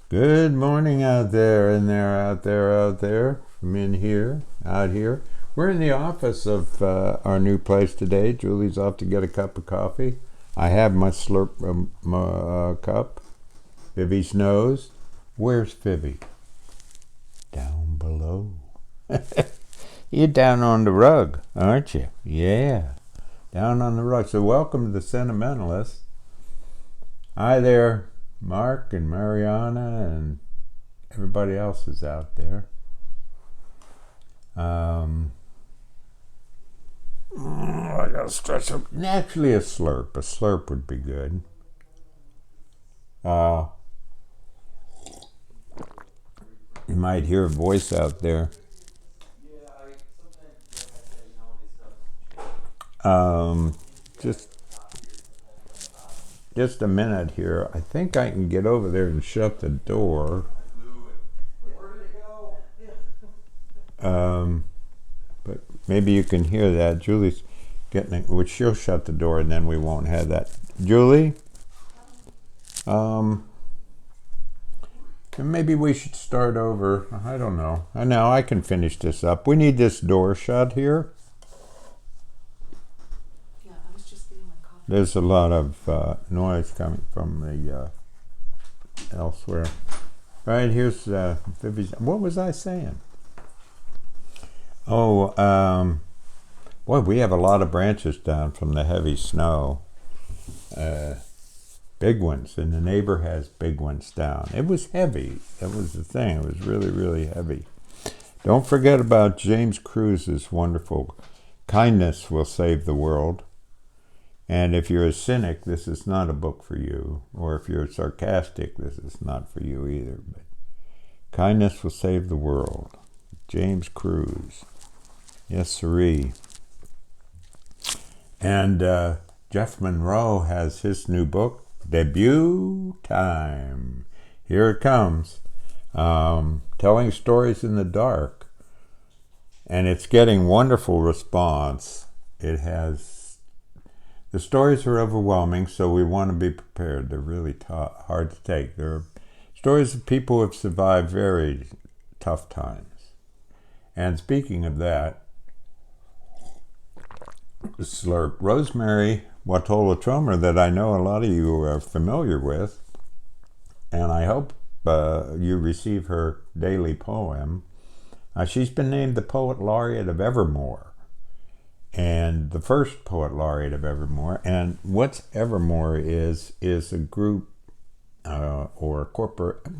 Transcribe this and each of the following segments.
Good morning out there, out there, from in here, out here. We're in the office of our new place today. Julie's off to get a cup of coffee. I have my slurp cup. Vivi's nose. Where's Vivi? Down below. You're down on the rug, aren't you? Yeah, down on the rug. So welcome to the Sentimentalist. Hi there, Mark and Mariana and everybody else is out there. I gotta stretch up. Naturally, a slurp. A slurp would be good. Uh, you might hear a voice out there. Um, just just a minute here. I think I can get over there and shut the door. Um, but maybe you can hear that. Julie's getting it, which she'll shut the door and then we won't have that. Julie? Maybe we should start over. I don't know. I know I can finish this up. We need this door shut here. Yeah, I was just getting my coffee. There's a lot of noise coming from the elsewhere. Right, here's Vivi's. What was I saying? Oh, boy, we have a lot of branches down from the heavy snow. Big ones, and the neighbor has big ones down. It was heavy. That was the thing. It was really, really heavy. Don't forget about James Cruise's wonderful Kindness Will Save the World. And if you're a cynic, this is not a book for you. Or if you're sarcastic, this is not for you either. But Kindness Will Save the World. James Cruise. Yes, sirree. And Jeff Monroe has his new book, Debut Time. Here it comes. Telling stories in the dark. And it's getting wonderful response. It has... The stories are overwhelming, so we want to be prepared. They're really hard to take. They're stories of people who have survived very tough times. And speaking of that, slurp, Rosemary Watola Tromer, that I know a lot of you are familiar with, and I hope you receive her daily poem. She's been named the Poet Laureate of Evermore, and the first Poet Laureate of Evermore. And what's Evermore is a group or a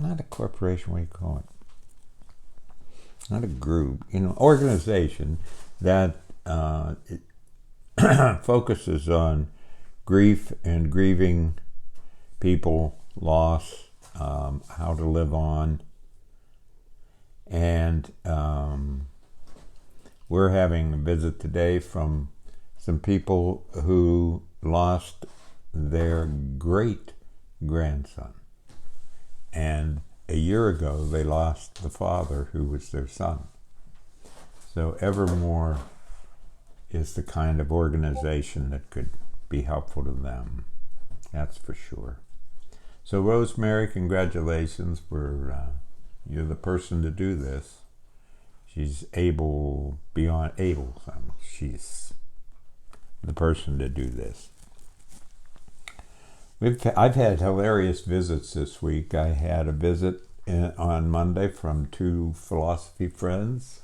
not a corporation, what do you call it? Not a group, organization that focuses on grief and grieving people, loss, how to live on. And we're having a visit today from some people who lost their great grandson. And a year ago, they lost the father who was their son. So Evermore is the kind of organization that could be helpful to them. That's for sure. So Rosemary, congratulations. You're the person to do this. She's beyond able. She's the person to do this. I've had hilarious visits this week. I had a visit on Monday from two philosophy friends.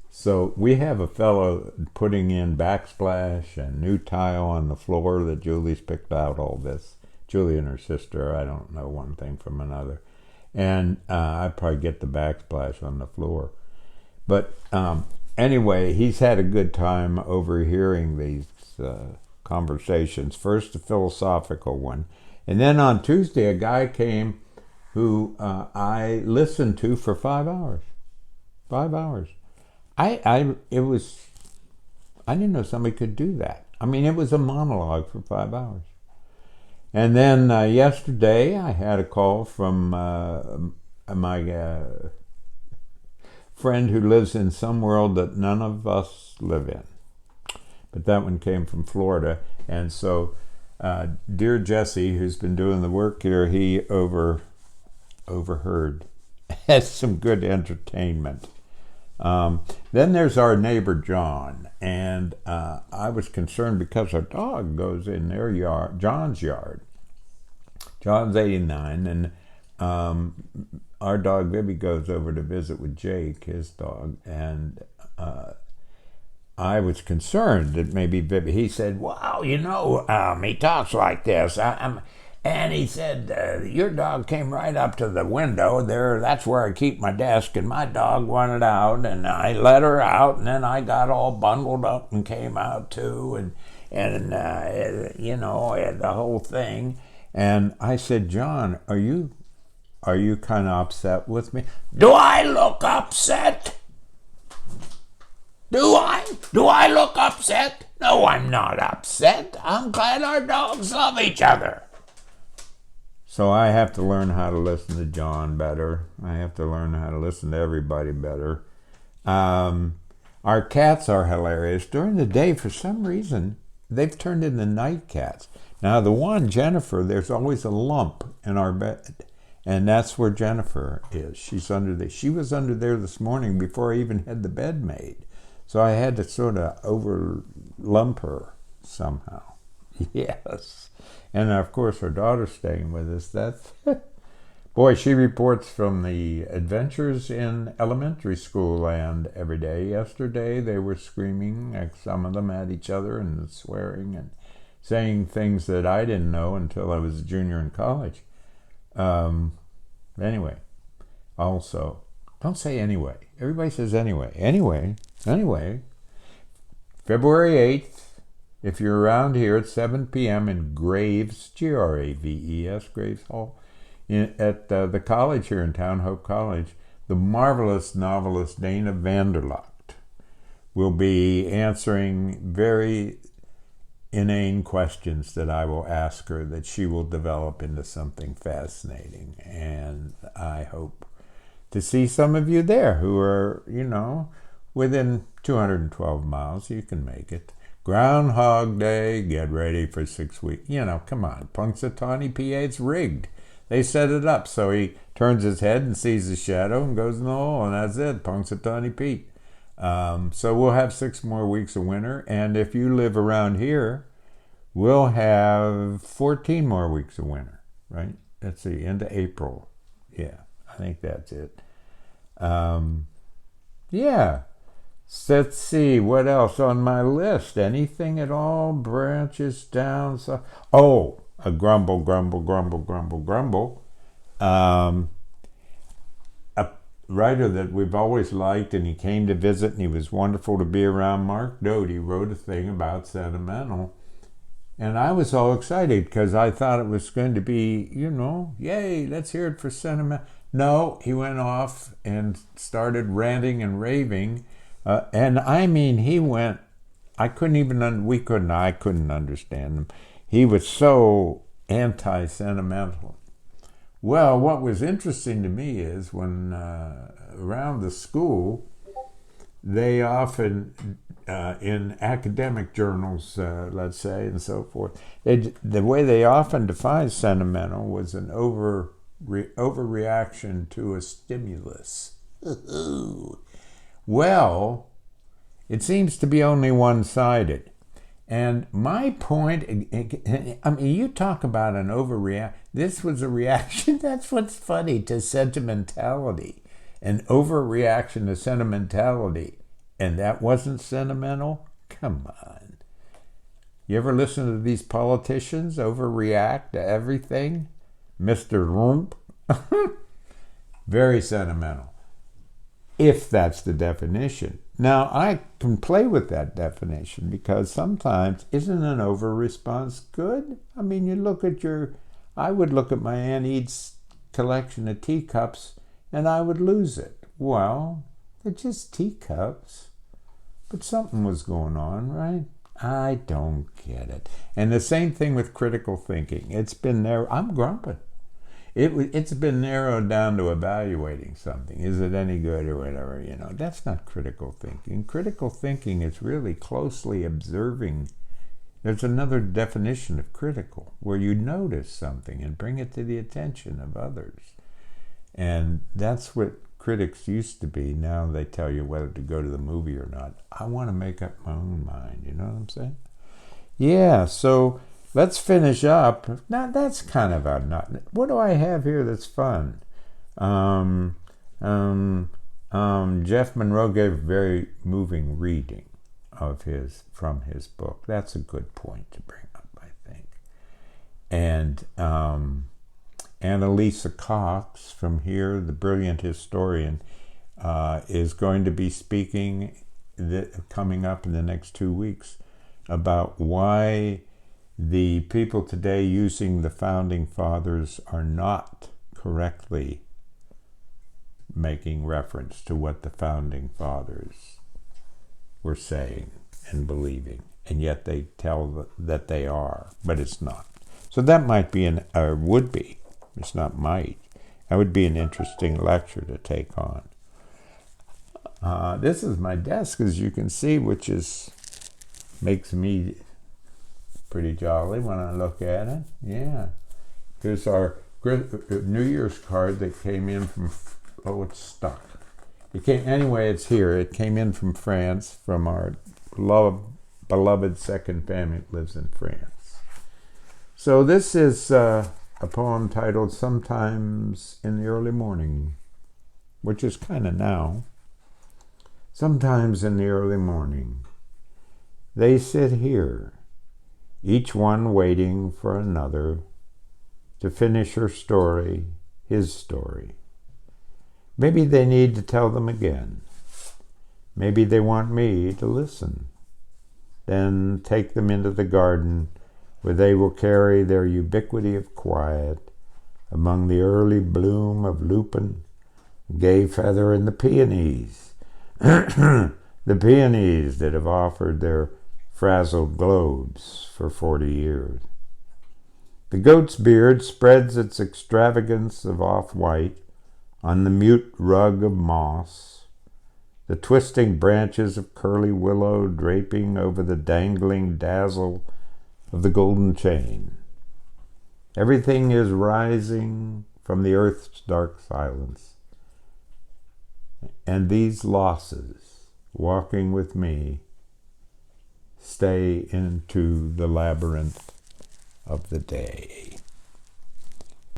So we have a fellow putting in backsplash and new tile on the floor that Julie's picked out all this. Julie and her sister, I don't know one thing from another. And I'd probably get the backsplash on the floor. But anyway, he's had a good time overhearing these conversations. First, a philosophical one. And then on Tuesday, a guy came who I listened to for 5 hours. 5 hours. I didn't know somebody could do that. I mean, it was a monologue for 5 hours. And then yesterday, I had a call from my friend who lives in some world that none of us live in. But that one came from Florida. And so, dear Jesse, who's been doing the work here, he over overheard. That's some good entertainment. Then there's our neighbor John, and I was concerned because our dog goes in their yard, John's yard. John's 89, and our dog Bibby goes over to visit with Jake, his dog, and I was concerned that maybe Bibby. He said, "Wow, he talks like this." And he said, "Your dog came right up to the window there. That's where I keep my desk, and my dog wanted out, and I let her out, and then I got all bundled up and came out too, and the whole thing." And I said, "John, are you kind of upset with me?" "Do I look upset? Do I look upset? No, I'm not upset. I'm glad our dogs love each other." So I have to learn how to listen to John better. I have to learn how to listen to everybody better. Our cats are hilarious. During the day, for some reason, they've turned into night cats. Now, the one, Jennifer, there's always a lump in our bed. And that's where Jennifer is. She was under there this morning before I even had the bed made. So I had to sort of over-lump her somehow. Yes. And of course, her daughter's staying with us. Boy, she reports from the adventures in elementary school land every day. Yesterday, they were screaming, some of them at each other, and swearing and saying things that I didn't know until I was a junior in college. Anyway, also, don't say anyway. Everybody says anyway. Anyway. February 8th, if you're around here at 7 p.m. in Graves, Graves, Graves Hall, at the college here in town, Hope College, the marvelous novelist Dana Vanderlocht will be answering very inane questions that I will ask her that she will develop into something fascinating. And I hope to see some of you there who are, within 212 miles. You can make it. Groundhog Day, get ready for 6 weeks. Come on. Punxsutawney, PA, it's rigged. They set it up so he turns his head and sees the shadow and goes in the hole, and that's it, Punxsutawney Pete. So we'll have 6 more weeks of winter, and if you live around here, we'll have 14 more weeks of winter, right? That's the end of April. Yeah, I think that's it. Yeah. So let's see, what else on my list? Anything at all branches down? A grumble. A writer that we've always liked, and he came to visit, and he was wonderful to be around, Mark Doty, wrote a thing about Sentimental. And I was all excited because I thought it was going to be, yay, let's hear it for Sentimental. No, he went off and started ranting and raving. And I mean, he went, I couldn't understand him. He was so anti-sentimental. Well, what was interesting to me is when around the school, they often, in academic journals, let's say, and so forth, the way they often define sentimental was an overreaction to a stimulus. Well, it seems to be only one-sided. And my point, you talk about an overreaction. This was a reaction, that's what's funny, to sentimentality. An overreaction to sentimentality. And that wasn't sentimental? Come on. You ever listen to these politicians overreact to everything? Mr. Rump? Very sentimental. If that's the definition. Now, I can play with that definition because sometimes isn't an over-response good? I mean, I would look at my Aunt Ede's collection of teacups and I would lose it. Well, they're just teacups. But something was going on, right? I don't get it. And the same thing with critical thinking. It's been there. I'm grumping. It's been narrowed down to evaluating something. Is it any good or whatever? That's not critical thinking. Critical thinking is really closely observing. There's another definition of critical, where you notice something and bring it to the attention of others. And that's what critics used to be. Now they tell you whether to go to the movie or not. I want to make up my own mind. You know what I'm saying? Yeah, so let's finish up. Now that's kind of a not. What do I have here that's fun? Um, Jeff Monroe gave a very moving reading from his book. That's a good point to bring up, I think. And Annalisa Cox from here, the brilliant historian, is going to be speaking coming up in the next 2 weeks about why the people today using the Founding Fathers are not correctly making reference to what the Founding Fathers were saying and believing, and yet they tell that they are, but it's not. So that might be would be, it's not might, that would be an interesting lecture to take on. This is my desk, as you can see, which makes me pretty jolly when I look at it. Yeah. Here's our New Year's card that came in from, it's stuck. It's here. It came in from France, from our beloved second family that lives in France. So this is a poem titled Sometimes in the Early Morning, which is kind of now. Sometimes in the early morning, they sit here, each one waiting for another to finish her story, his story. Maybe they need to tell them again. Maybe they want me to listen. Then take them into the garden where they will carry their ubiquity of quiet among the early bloom of lupin, gay feather, and the peonies. The peonies that have offered their frazzled globes for 40 years. The goat's beard spreads its extravagance of off-white on the mute rug of moss, the twisting branches of curly willow draping over the dangling dazzle of the golden chain. Everything is rising from the earth's dark silence. And these losses, walking with me, stay into the labyrinth of the day.